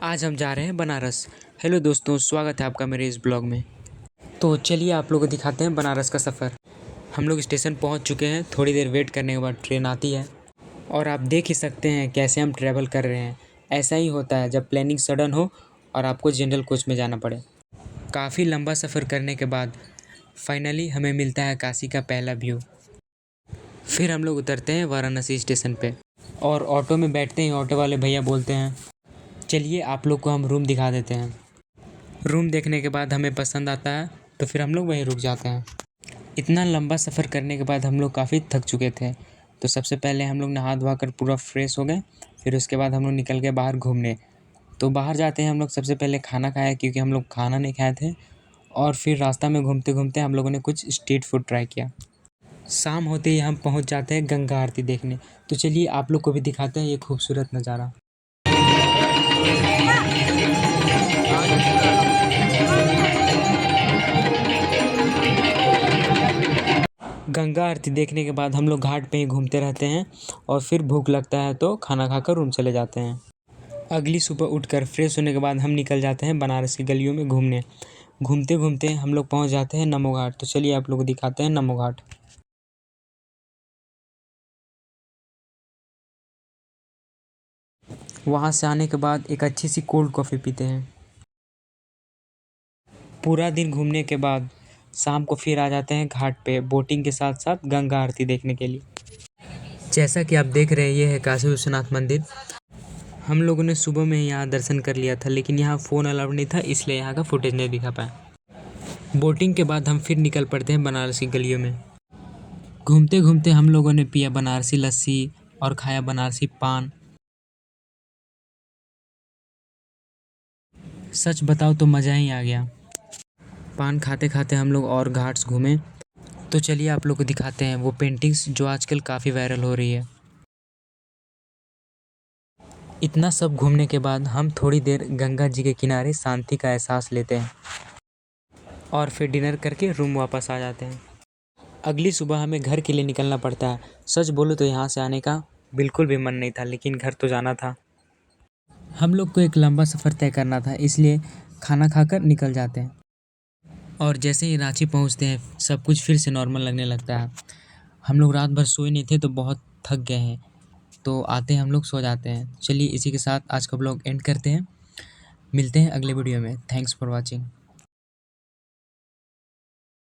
आज हम जा रहे हैं बनारस। हेलो दोस्तों, स्वागत है आपका मेरे इस ब्लॉग में। तो चलिए आप लोगों को दिखाते हैं बनारस का सफ़र। हम लोग स्टेशन पहुंच चुके हैं। थोड़ी देर वेट करने के बाद ट्रेन आती है और आप देख ही सकते हैं कैसे हम ट्रैवल कर रहे हैं। ऐसा ही होता है जब प्लानिंग सडन हो और आपको जनरल कोच में जाना पड़े। काफ़ी लंबा सफ़र करने के बाद फाइनली हमें मिलता है काशी का पहला व्यू। फिर हम लोग उतरते हैं वाराणसी स्टेशन पे और ऑटो में बैठते हैं। ऑटो वाले भैया बोलते हैं चलिए आप लोग को हम रूम दिखा देते हैं। रूम देखने के बाद हमें पसंद आता है तो फिर हम लोग वहीं रुक जाते हैं। इतना लंबा सफ़र करने के बाद हम लोग काफ़ी थक चुके थे, तो सबसे पहले हम लोग नहा धोवा कर पूरा फ्रेश हो गए। फिर उसके बाद हम लोग निकल गए बाहर घूमने। तो बाहर जाते हैं हम लोग सबसे पहले खाना खाया, क्योंकि हम लोग खाना नहीं खाए थे। और फिर रास्ता में घूमते घूमते हम लोगों ने कुछ स्ट्रीट फूड ट्राई किया। शाम होते ही हम पहुंच जाते हैं गंगा आरती देखने। तो चलिए आप लोग को भी दिखाते हैं ये खूबसूरत नज़ारा। गंगा आरती देखने के बाद हम लोग घाट पे ही घूमते रहते हैं और फिर भूख लगता है तो खाना खाकर रूम चले जाते हैं। अगली सुबह उठकर फ्रेश होने के बाद हम निकल जाते हैं बनारस की गलियों में घूमने। घूमते घूमते हम लोग पहुंच जाते हैं नमो घाट। तो चलिए आप लोग को दिखाते हैं नमो घाट। वहाँ से आने के बाद एक अच्छी सी कोल्ड कॉफ़ी पीते हैं। पूरा दिन घूमने के बाद शाम को फिर आ जाते हैं घाट पे बोटिंग के साथ साथ गंगा आरती देखने के लिए। जैसा कि आप देख रहे हैं ये है काशी विश्वनाथ मंदिर। हम लोगों ने सुबह में ही यहाँ दर्शन कर लिया था, लेकिन यहाँ फ़ोन अलाउड नहीं था, इसलिए यहाँ का फुटेज नहीं दिखा पाया। बोटिंग के बाद हम फिर निकल पड़ते हैं बनारस की गलियों में। घूमते घूमते हम लोगों ने पिया बनारसी लस्सी और खाया बनारसी पान। सच बताओ तो मज़ा ही आ गया। पान खाते खाते हम लोग और घाट्स घूमे। तो चलिए आप लोग को दिखाते हैं वो पेंटिंग्स जो आजकल काफ़ी वायरल हो रही है। इतना सब घूमने के बाद हम थोड़ी देर गंगा जी के किनारे शांति का एहसास लेते हैं और फिर डिनर करके रूम वापस आ जाते हैं। अगली सुबह हमें घर के लिए निकलना पड़ता है। सच बोलो तो यहाँ से आने का बिल्कुल भी मन नहीं था, लेकिन घर तो जाना था। हम लोग को एक लंबा सफ़र तय करना था, इसलिए खाना खाकर निकल जाते हैं। और जैसे ही रांची पहुँचते हैं सब कुछ फिर से नॉर्मल लगने लगता है। हम लोग रात भर सोए नहीं थे तो बहुत थक गए हैं, तो आते हैं हम लोग सो जाते हैं। चलिए इसी के साथ आज का ब्लॉग एंड करते हैं। मिलते हैं अगले वीडियो में। Thanks for watching.